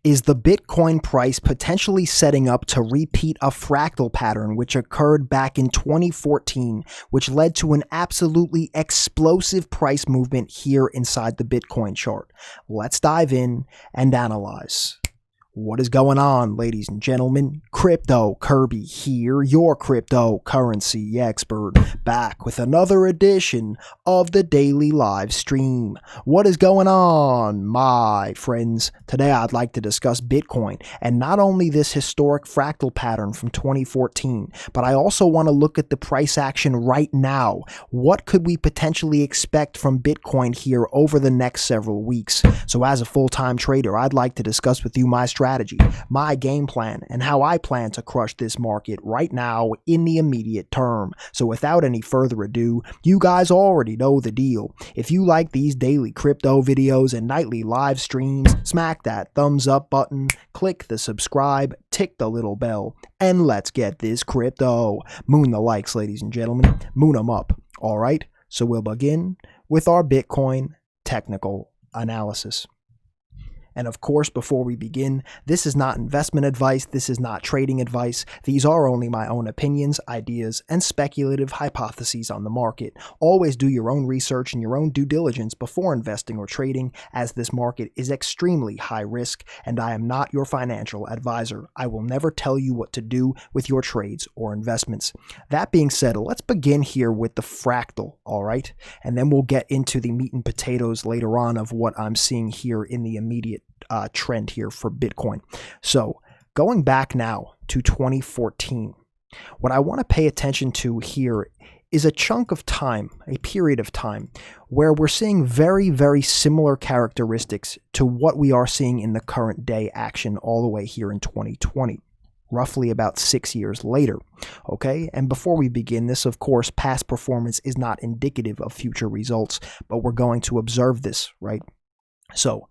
Is the Bitcoin price potentially setting up to repeat a fractal pattern which occurred back in 2014, which led to an absolutely explosive price movement here inside the Bitcoin chart? Let's dive in and analyze. What is going on, ladies and gentlemen? Crypto Kirby here, your cryptocurrency expert, back with another edition of the daily live stream. What is going on, my friends? Today I'd like to discuss Bitcoin, and not only this historic fractal pattern from 2014, but I also want to look at the price action right now. What could we potentially expect from Bitcoin here over the next several weeks? So as a full-time trader, I'd like to discuss with you my strategy, my game plan, and how I plan to crush this market right now in the immediate term. So without any further ado, you guys already know the deal. If you like these daily crypto videos and nightly live streams, smack that thumbs up button, click the subscribe, tick the little bell, and let's get this crypto. Moon the likes, ladies and gentlemen. Moon them up. All right, so we'll begin with our Bitcoin technical analysis. And of course, before we begin, this is not investment advice, this is not trading advice. These are only my own opinions, ideas, and speculative hypotheses on the market. Always do your own research and your own due diligence before investing or trading, as this market is extremely high risk, and I am not your financial advisor. I will never tell you what to do with your trades or investments. That being said, let's begin here with the fractal, all right? And then we'll get into the meat and potatoes later on of what I'm seeing here in the immediate trend here for Bitcoin. So going back now to 2014, what I want to pay attention to here is a chunk of time, a period of time, where we're seeing very, very similar characteristics to what we are seeing in the current day action all the way here in 2020. Roughly about 6 years later, okay? And before we begin this, of course, past performance is not indicative of future results, but we're going to observe this, right? So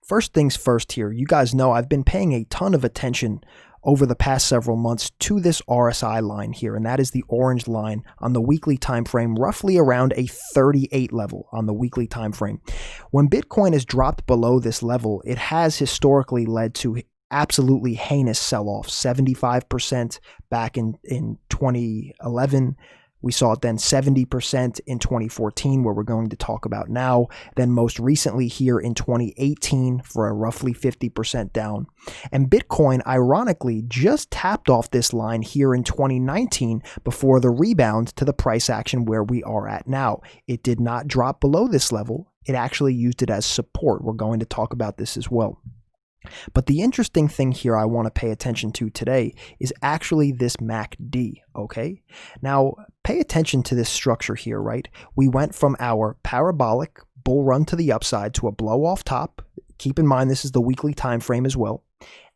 first things first here, you guys know I've been paying a ton of attention over the past several months to this RSI line here, and that is the orange line on the weekly time frame, roughly around a 38 level on the weekly time frame. When Bitcoin has dropped below this level, it has historically led to absolutely heinous sell-off, 75% back in 2011. We saw it then 70% in 2014, where we're going to talk about now. Then most recently here in 2018 for a roughly 50% down. And Bitcoin, ironically, just tapped off this line here in 2019 before the rebound to the price action where we are at now. It did not drop below this level. It actually used it as support. We're going to talk about this as well. But the interesting thing here I want to pay attention to today is actually this MACD, okay? Now, pay attention to this structure here, right? We went from our parabolic bull run to the upside to a blow off top. Keep in mind, this is the weekly time frame as well.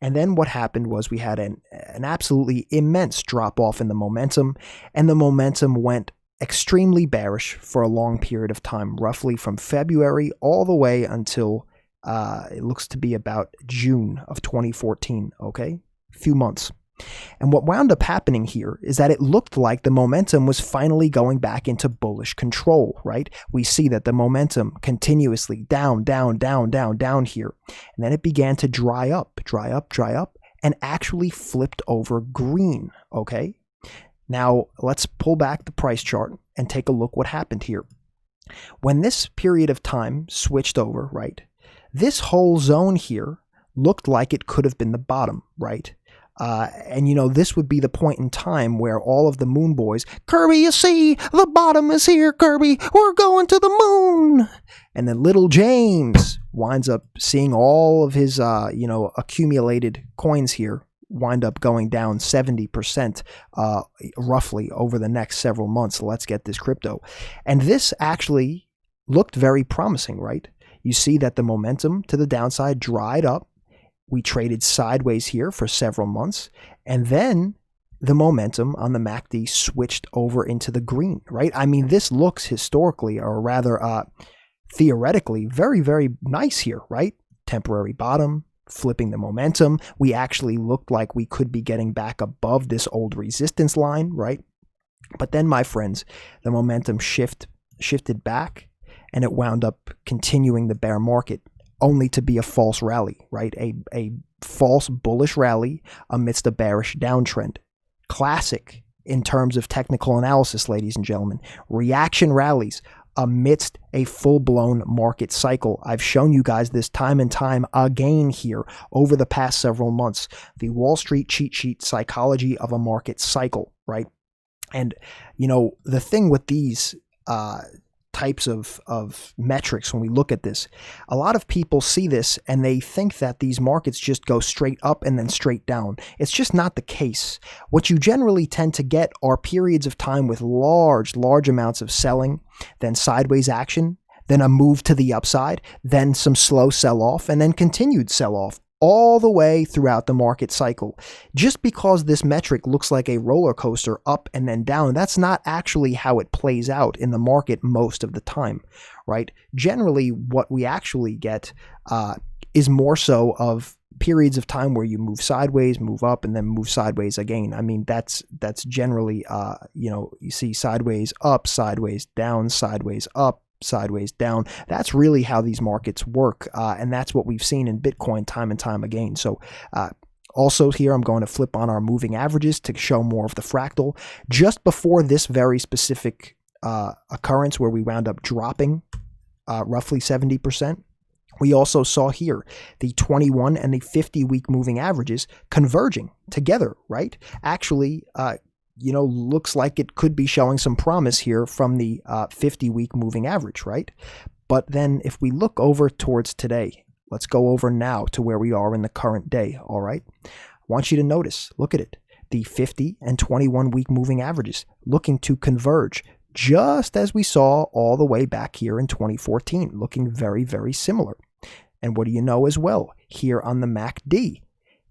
And then what happened was we had an absolutely immense drop off in the momentum, and the momentum went extremely bearish for a long period of time, roughly from February all the way until it looks to be about June of 2014, okay? A few months. And what wound up happening here is that it looked like the momentum was finally going back into bullish control, right? We see that the momentum continuously down here. And then it began to dry up, and actually flipped over green, okay? Now, let's pull back the price chart and take a look what happened here. When this period of time switched over, right? This whole zone here looked like it could have been the bottom, right? And you know, this would be the point in time where all of the moon boys, Kirby, you see, the bottom is here, Kirby, we're going to the moon. And then little James winds up seeing all of his, accumulated coins here wind up going down 70% roughly over the next several months. So let's get this crypto. And this actually looked very promising, right? You see that the momentum to the downside dried up. We traded sideways here for several months. And then the momentum on the MACD switched over into the green, right? I mean, this looks historically, or rather theoretically, very, very nice here, right? Temporary bottom, flipping the momentum. We actually looked like we could be getting back above this old resistance line, right? But then, my friends, the momentum shifted back, and it wound up continuing the bear market, only to be a false rally, right? A false bullish rally amidst a bearish downtrend. Classic in terms of technical analysis, ladies and gentlemen. Reaction rallies amidst a full-blown market cycle. I've shown you guys this time and time again here over the past several months. The Wall Street cheat sheet psychology of a market cycle, right? And, you know, the thing with these types of metrics, when we look at this, a lot of people see this and they think that these markets just go straight up and then straight down. It's just not the case. What you generally tend to get are periods of time with large amounts of selling, then sideways action, then a move to the upside, then some slow sell-off, and then continued sell-off all the way throughout the market cycle. Just because this metric looks like a roller coaster up and then down, that's not actually how it plays out in the market most of the time, right? Generally, what we actually get is more so of periods of time where you move sideways, move up, and then move sideways again. I mean, that's generally, you know, you see sideways up, sideways down, sideways up, sideways down. That's really how these markets work, and that's what we've seen in Bitcoin time and time again. So also here, I'm going to flip on our moving averages to show more of the fractal. Just before this very specific occurrence where we wound up dropping roughly 70%, we also saw here the 21 and the 50-week moving averages converging together, right? Actually, you know, looks like it could be showing some promise here from the 50-week moving average, right? But then if we look over towards today, let's go over now to where we are in the current day, all right? I want you to notice, look at it, the 50 and 21-week moving averages looking to converge, just as we saw all the way back here in 2014, looking very, very similar. And what do you know as well? Here on the MACD,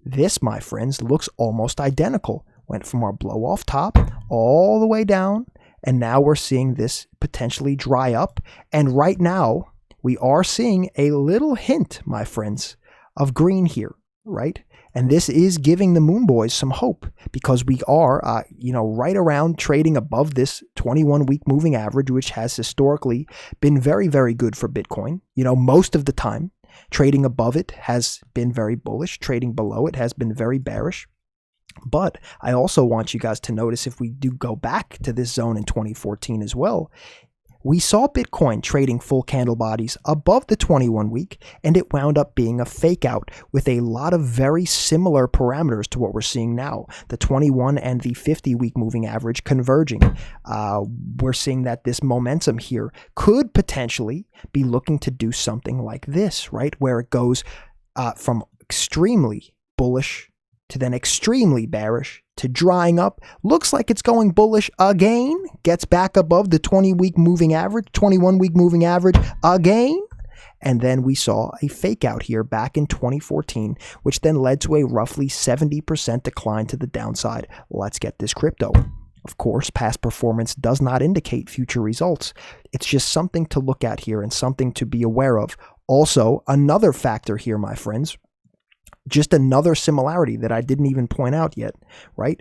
this, my friends, looks almost identical. Went from our blow off top all the way down, and now we're seeing this potentially dry up. And right now, we are seeing a little hint, my friends, of green here, right? And this is giving the Moon Boys some hope, because we are, you know, right around trading above this 21-week moving average, which has historically been very, very good for Bitcoin. You know, most of the time, trading above it has been very bullish. Trading below it has been very bearish. But I also want you guys to notice, if we do go back to this zone in 2014 as well, we saw Bitcoin trading full candle bodies above the 21-week, and it wound up being a fake out with a lot of very similar parameters to what we're seeing now. The 21 and the 50-week moving average converging. We're seeing that this momentum here could potentially be looking to do something like this, right? Where it goes from extremely bullish to then extremely bearish to drying up, looks like it's going bullish again, gets back above the 20-week moving average, 21-week moving average again, and then we saw a fake out here back in 2014, which then led to a roughly 70% decline to the downside. Let's get this crypto. Of course, past performance does not indicate future results. It's just something to look at here and something to be aware of. Also, another factor here, my friends, just another similarity that I didn't even point out yet, right?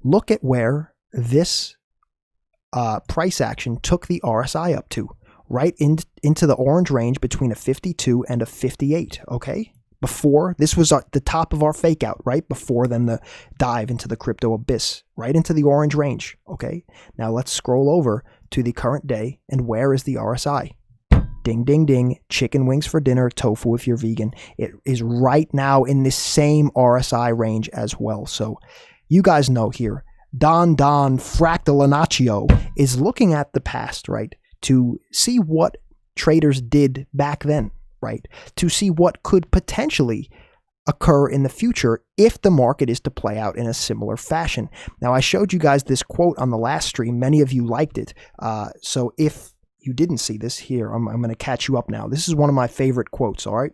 Look at where this price action took the RSI up to, right into the orange range between a 52 and a 58, okay? Before, this was at the top of our fake out, right? Before then the dive into the crypto abyss, right into the orange range, okay? Now let's scroll over to the current day, and where is the RSI? Ding, ding, ding, chicken wings for dinner, tofu if you're vegan. It is right now in this same RSI range as well. So you guys know here, Don Fractalinaccio is looking at the past, right, to see what traders did back then, right, to see what could potentially occur in the future if the market is to play out in a similar fashion. Now, I showed you guys this quote on the last stream. Many of you liked it. So if you didn't see this here, I'm going to catch you up now. This is one of my favorite quotes, all right?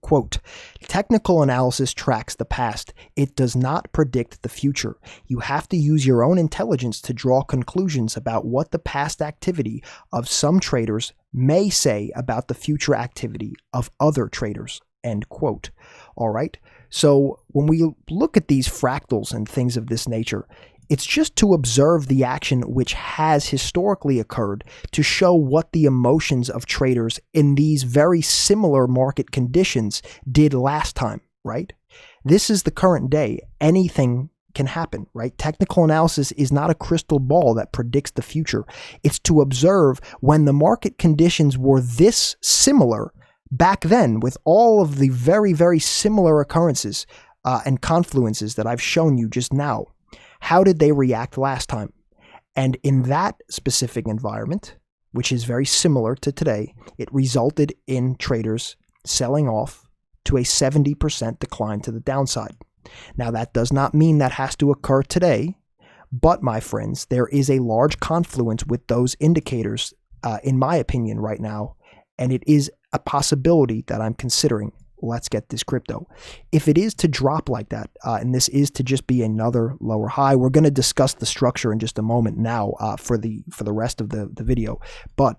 Quote, technical analysis tracks the past. It does not predict the future. You have to use your own intelligence to draw conclusions about what the past activity of some traders may say about the future activity of other traders, end quote. All right? So when we look at these fractals and things of this nature, it's just to observe the action which has historically occurred to show what the emotions of traders in these very similar market conditions did last time, right? This is the current day. Anything can happen, right? Technical analysis is not a crystal ball that predicts the future. It's to observe when the market conditions were this similar back then, with all of the very, very similar occurrences and confluences that I've shown you just now. How did they react last time? And in that specific environment, which is very similar to today, it resulted in traders selling off to a 70% decline to the downside. Now, that does not mean that has to occur today, but my friends, there is a large confluence with those indicators, in my opinion, right now, and it is a possibility that I'm considering. Let's get this crypto. If it is to drop like that, and this is to just be another lower high, we're going to discuss the structure in just a moment now for the rest of the video. But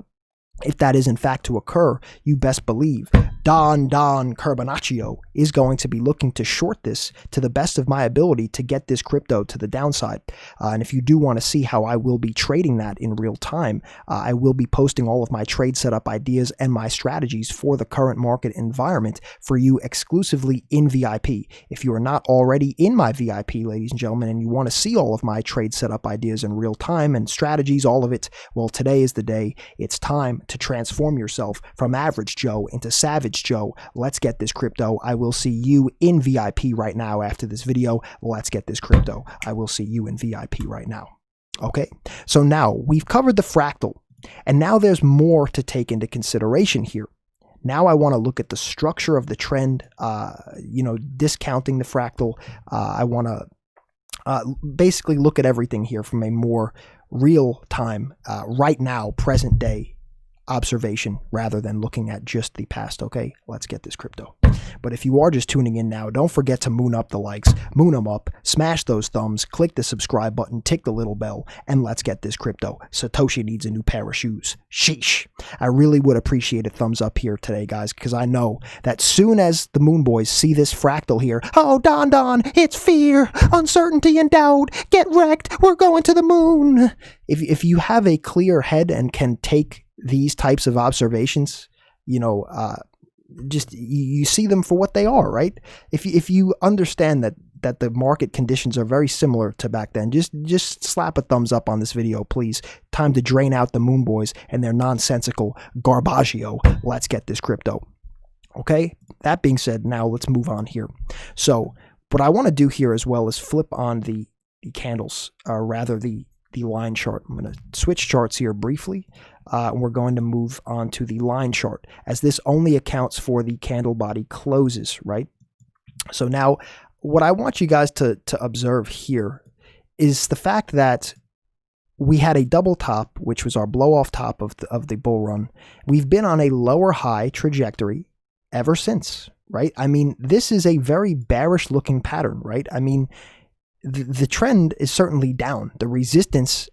if that is in fact to occur, you best believe Don Carbonaccio is going to be looking to short this to the best of my ability to get this crypto to the downside. And if you do want to see how I will be trading that in real time, I will be posting all of my trade setup ideas and my strategies for the current market environment for you exclusively in VIP. If you are not already in my VIP, ladies and gentlemen, and you want to see all of my trade setup ideas in real time and strategies, all of it, well, today is the day. It's time to transform yourself from average Joe into savage Joe. Let's get this crypto. I will see you in VIP right now after this video. Let's get this crypto. I will see you in VIP right now. Okay, so now we've covered the fractal, and now there's more to take into consideration here. Now I want to look at the structure of the trend, discounting the fractal. I want to basically look at everything here from a more real time, right now, present day observation rather than looking at just the past. Okay, let's get this crypto. But if you are just tuning in now, don't forget to moon up the likes, moon them up, smash those thumbs, click the subscribe button, tick the little bell, and let's get this crypto. Satoshi needs a new pair of shoes. Sheesh. I really would appreciate a thumbs up here today, guys, because I know that soon as the Moon Boys see this fractal here, oh, Don, it's fear, uncertainty, and doubt. Get wrecked. We're going to the moon. If you have a clear head and can take these types of observations, just you see them for what they are, right? If you understand that the market conditions are very similar to back then, just slap a thumbs up on this video, please. Time to drain out the Moon Boys and their nonsensical garbaggio. Let's get this crypto. Okay, that being said, now let's move on here. So what I want to do here as well is flip on the candles, or rather the line chart. I'm going to switch charts here briefly. We're going to move on to the line chart, as this only accounts for the candle body closes, right? So now what I want you guys to observe here is the fact that we had a double top, which was our blow off top of the bull run. We've been on a lower high trajectory ever since, right? I mean, this is a very bearish looking pattern, right? I mean, the trend is certainly down. The resistance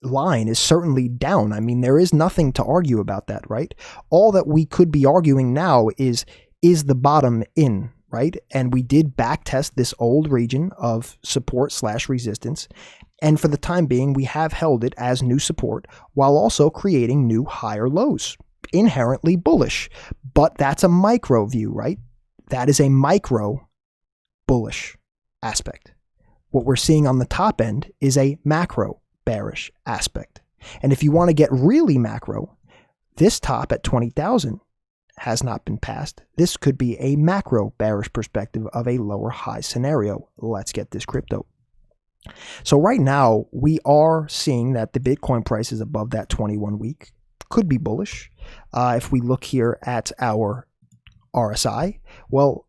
line is certainly down. I mean, there is nothing to argue about that, right? All that we could be arguing now is the bottom in, right? And we did back test this old region of support / resistance. And for the time being, we have held it as new support while also creating new higher lows. Inherently bullish, but that's a micro view, right? That is a micro bullish aspect. What we're seeing on the top end is a macro bearish aspect. And if you want to get really macro, this top at 20,000 has not been passed. This could be a macro bearish perspective of a lower high scenario. Let's get this crypto. So right now, we are seeing that the Bitcoin price is above that 21 week. Could be bullish. If we look here at our RSI, well,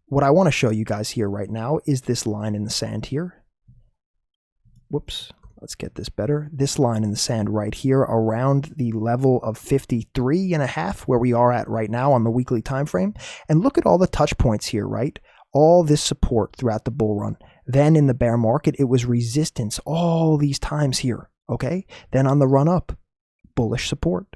what I want to show you guys here right now is this line in the sand here. Whoops, let's get this better. This line in the sand right here around the level of 53.5, where we are at right now on the weekly time frame. And look at all the touch points here, right? All this support throughout the bull run. Then in the bear market, it was resistance all these times here, okay? Then on the run up, bullish support.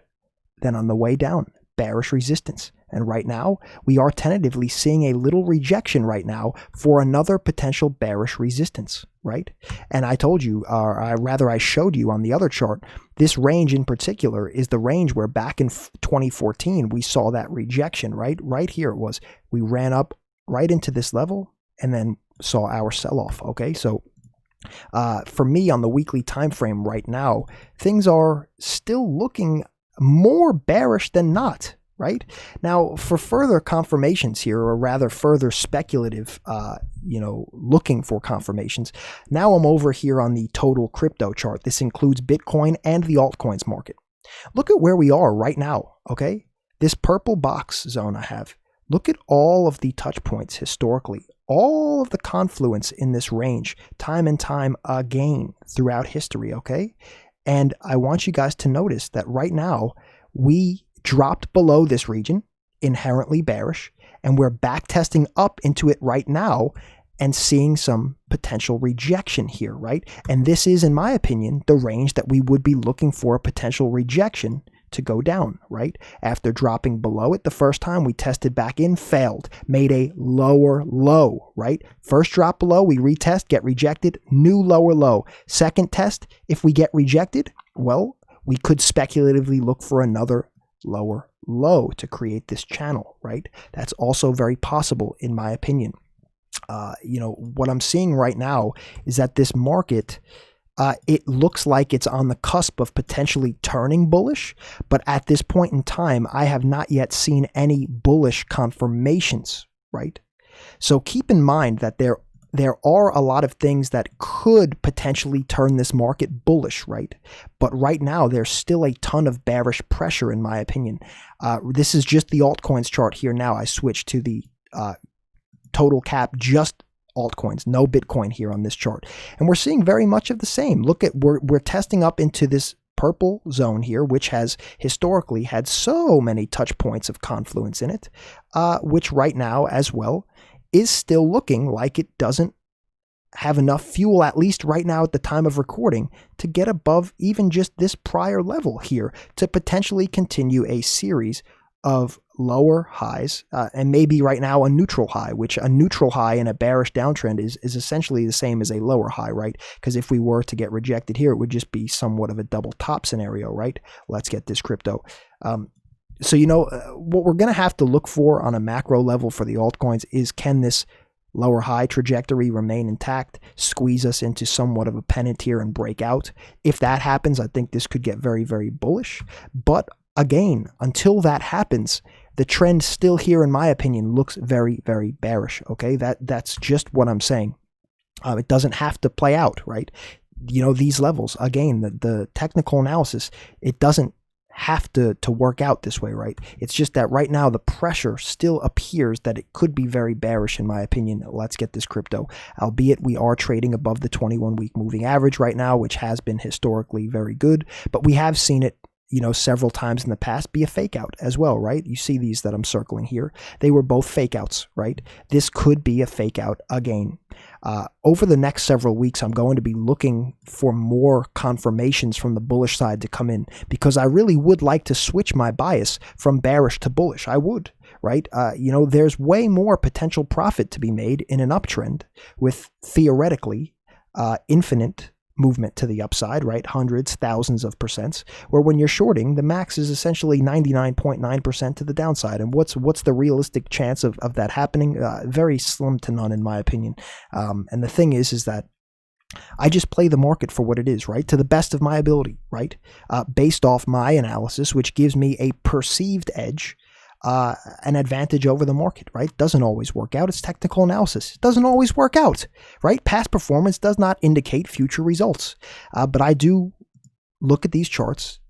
Then on the way down, bearish resistance. And right now, we are tentatively seeing a little rejection right now for another potential bearish resistance, right? And I told you, or I showed you on the other chart, this range in particular is the range where back in 2014, we saw that rejection, right? Right here it was. We ran up right into this level and then saw our sell-off. Okay, so for me on the weekly time frame right now, things are still looking more bearish than not. Right now, for further confirmations here, or rather further speculative, looking for confirmations. Now I'm over here on the total crypto chart. This includes Bitcoin and the altcoins market. Look at where we are right now. Okay, this purple box zone I have. Look at all of the touch points historically, all of the confluence in this range, time and time again throughout history. Okay, and I want you guys to notice that right now we dropped below this region, inherently bearish, and we're back testing up into it right now and seeing some potential rejection here, right? And this is, in my opinion, the range that we would be looking for a potential rejection to go down, right? After dropping below it the first time, we tested back in, failed, made a lower low, right? First drop below, we retest, get rejected, new lower low. Second test, if we get rejected, well, we could speculatively look for another lower low to create this channel, right? That's also very possible in my opinion. What I'm seeing right now is that this market, it looks like it's on the cusp of potentially turning bullish, but at this point in time, I have not yet seen any bullish confirmations, right? So keep in mind that there are a lot of things that could potentially turn this market bullish, right? But right now, there's still a ton of bearish pressure, in my opinion. This is just the altcoins chart here now. I switched to the total cap, just altcoins, no Bitcoin here on this chart. And we're seeing very much of the same. Look at, we're testing up into this purple zone here, which has historically had so many touch points of confluence in it, which right now as well is still looking like it doesn't have enough fuel, at least right now at the time of recording, to get above even just this prior level here to potentially continue a series of lower highs and maybe right now a neutral high, which a neutral high in a bearish downtrend is essentially the same as a lower high, right? Because if we were to get rejected here, it would just be somewhat of a double top scenario, right? Let's get this crypto. So, what we're going to have to look for on a macro level for the altcoins is, can this lower high trajectory remain intact, squeeze us into somewhat of a pennant here and break out? If that happens, I think this could get very, very bullish. But again, until that happens, the trend still here, in my opinion, looks very, very bearish. Okay, that's just what I'm saying. It doesn't have to play out, right? These levels, again, the technical analysis, it doesn't have to work out this way, right? It's just that right now the pressure still appears that it could be very bearish, in my opinion. Let's get this crypto, albeit we are trading above the 21-week moving average right now, which has been historically very good, but we have seen it several times in the past be a fake out as well, right? You see these that I'm circling here. They were both fake outs, right? This could be a fake out again. Over the next several weeks, I'm going to be looking for more confirmations from the bullish side to come in, because I really would like to switch my bias from bearish to bullish. I would, right? There's way more potential profit to be made in an uptrend with theoretically infinite movement to the upside, right? Hundreds, thousands of percents, where when you're shorting, the max is essentially 99.9% to the downside. And what's the realistic chance of that happening? Very slim to none, in my opinion. And the thing is that I just play the market for what it is, right? To the best of my ability, right? Based off my analysis, which gives me a perceived edge, an advantage over the market, right? Doesn't always work out. It's technical analysis. It doesn't always work out, right? Past performance does not indicate future results. But I do look at these charts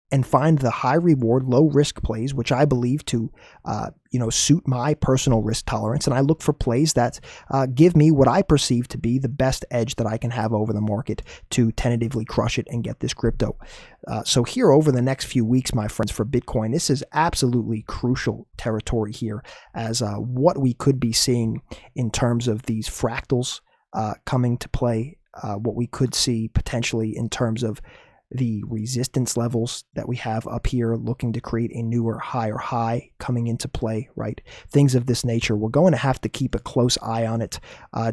and find the high reward, low risk plays, which I believe to, suit my personal risk tolerance. And I look for plays that give me what I perceive to be the best edge that I can have over the market to tentatively crush it and get this crypto. So here over the next few weeks, my friends, for Bitcoin, this is absolutely crucial territory here as what we could be seeing in terms of these fractals coming to play, what we could see potentially in terms of the resistance levels that we have up here, looking to create a newer higher high coming into play, right? Things of this nature. We're going to have to keep a close eye on it.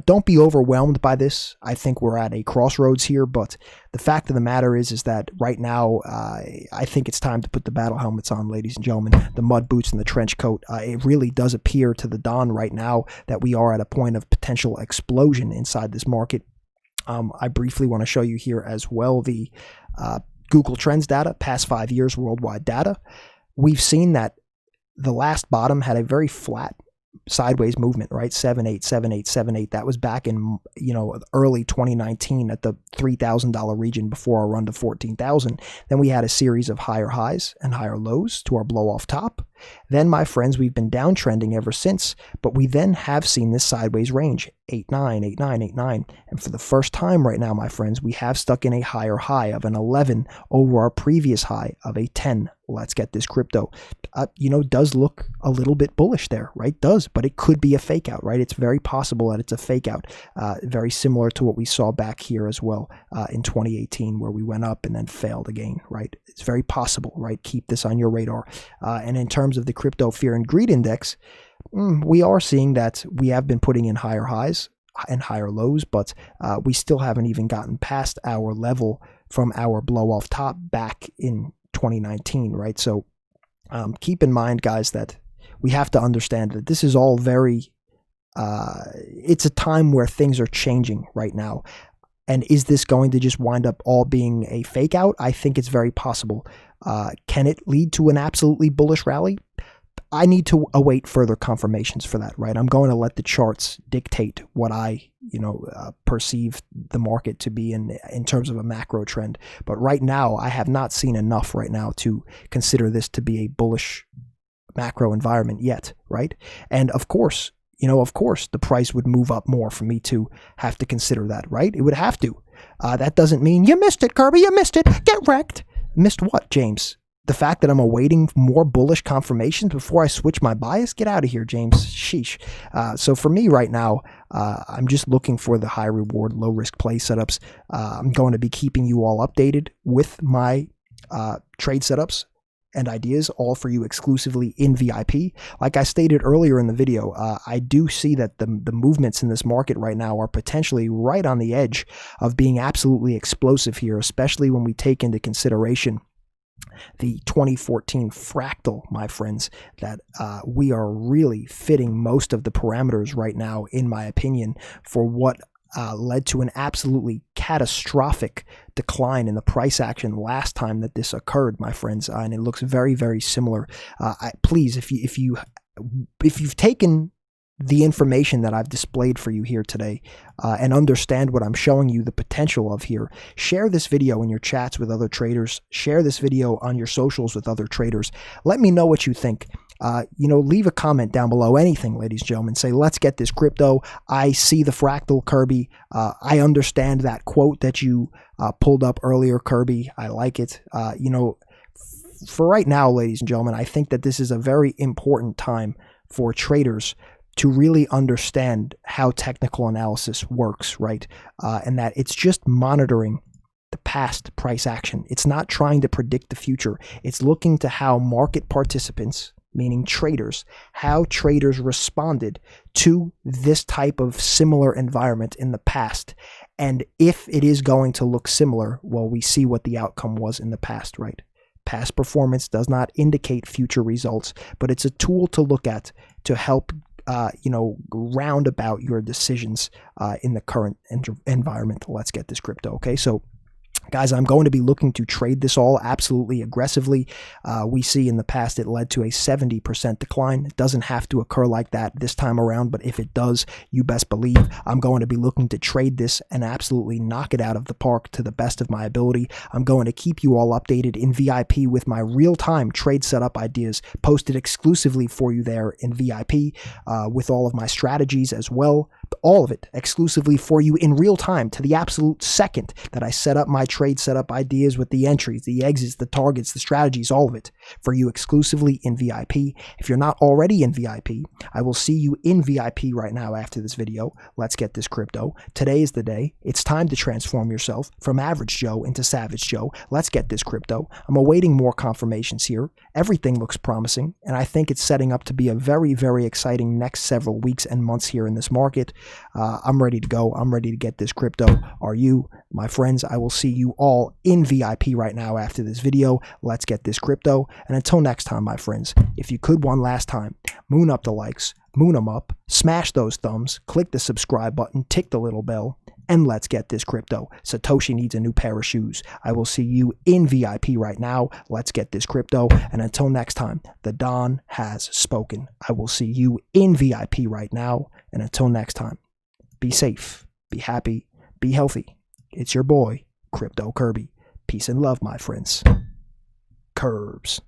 Don't be overwhelmed by this. I think we're at a crossroads here, but the fact of the matter is that right now, I think it's time to put the battle helmets on, ladies and gentlemen, the mud boots and the trench coat. It really does appear to the dawn right now that we are at a point of potential explosion inside this market. I briefly want to show you here as well the Google Trends data, past 5 years worldwide data. We've seen that the last bottom had a very flat sideways movement, right? 7.87878. That was back in, early 2019 at the $3,000 region before our run to 14,000. Then we had a series of higher highs and higher lows to our blow off top. Then, my friends, we've been downtrending ever since, but we then have seen this sideways range, 8.9, 8.9, 8.9. And for the first time right now, my friends, we have stuck in a higher high of an 11 over our previous high of a 10. Let's get this crypto. Does look a little bit bullish there, right? Does, but it could be a fake out, right? It's very possible that it's a fake out. Very similar to what we saw back here as well in 2018, where we went up and then failed again, right? It's very possible, right? Keep this on your radar. And in terms of the crypto fear and greed index, we are seeing that we have been putting in higher highs and higher lows, but we still haven't even gotten past our level from our blow off top back in 2019, right? So keep in mind, guys, that we have to understand that this is all very, it's a time where things are changing right now. And is this going to just wind up all being a fake out? I think it's very possible. Can it lead to an absolutely bullish rally? I need to await further confirmations for that, right? I'm going to let the charts dictate what I, perceive the market to be in terms of a macro trend. But right now, I have not seen enough right now to consider this to be a bullish macro environment yet, right? And of course, the price would move up more for me to have to consider that, right? It would have to. That doesn't mean you missed it, Kirby, you missed it, get wrecked. Missed what, James? The fact that I'm awaiting more bullish confirmations before I switch my bias? Get out of here, James. Sheesh. So for me right now, I'm just looking for the high reward, low risk play setups. I'm going to be keeping you all updated with my trade setups and ideas, all for you exclusively in VIP. Like I stated earlier in the video, I do see that the movements in this market right now are potentially right on the edge of being absolutely explosive here, especially when we take into consideration the 2014 fractal, my friends, that we are really fitting most of the parameters right now, in my opinion, for what led to an absolutely catastrophic decline in the price action last time that this occurred, my friends, and it looks very, very similar. Please, if you've taken the information that I've displayed for you here today and understand what I'm showing you the potential of here, share this video in your chats with other traders. Share this video on your socials with other traders. Let me know what you think. Leave a comment down below, anything, ladies and gentlemen. Say, let's get this crypto. I see the fractal, Kirby. I understand that quote that you pulled up earlier, Kirby. I like it. For right now, ladies and gentlemen, I think that this is a very important time for traders to really understand how technical analysis works, right? And that it's just monitoring the past price action. It's not trying to predict the future. It's looking to how market participants, meaning traders, how traders responded to this type of similar environment in the past. And if it is going to look similar, well, we see what the outcome was in the past, right? Past performance does not indicate future results, but it's a tool to look at to help round about your decisions in the current environment. Let's get this crypto. Okay, so guys, I'm going to be looking to trade this all absolutely aggressively. We see in the past it led to a 70% decline. It doesn't have to occur like that this time around, but if it does, you best believe I'm going to be looking to trade this and absolutely knock it out of the park to the best of my ability. I'm going to keep you all updated in VIP with my real-time trade setup ideas posted exclusively for you there in VIP with all of my strategies as well. all of it exclusively for you in real time to the absolute second that I set up my trade setup ideas with the entries, the exits, the targets, the strategies, all of it for you exclusively in VIP. If you're not already in VIP, I will see you in VIP right now after this video. Let's get this crypto. Today is the day. It's time to transform yourself from average Joe into savage Joe. Let's get this crypto. I'm awaiting more confirmations here. Everything looks promising, and I think it's setting up to be a very, very exciting next several weeks and months here in this market. I'm ready to go. I'm ready to get this crypto. Are you, my friends? I will see you all in VIP right now after this video. Let's get this crypto. And until next time, my friends, if you could one last time, moon up the likes, moon them up, smash those thumbs, click the subscribe button, tick the little bell, and let's get this crypto. Satoshi needs a new pair of shoes. I will see you in VIP right now. Let's get this crypto. And until next time, the Don has spoken. I will see you in VIP right now. And until next time, be safe, be happy, be healthy. It's your boy, Crypto Kirby. Peace and love, my friends. Curbs.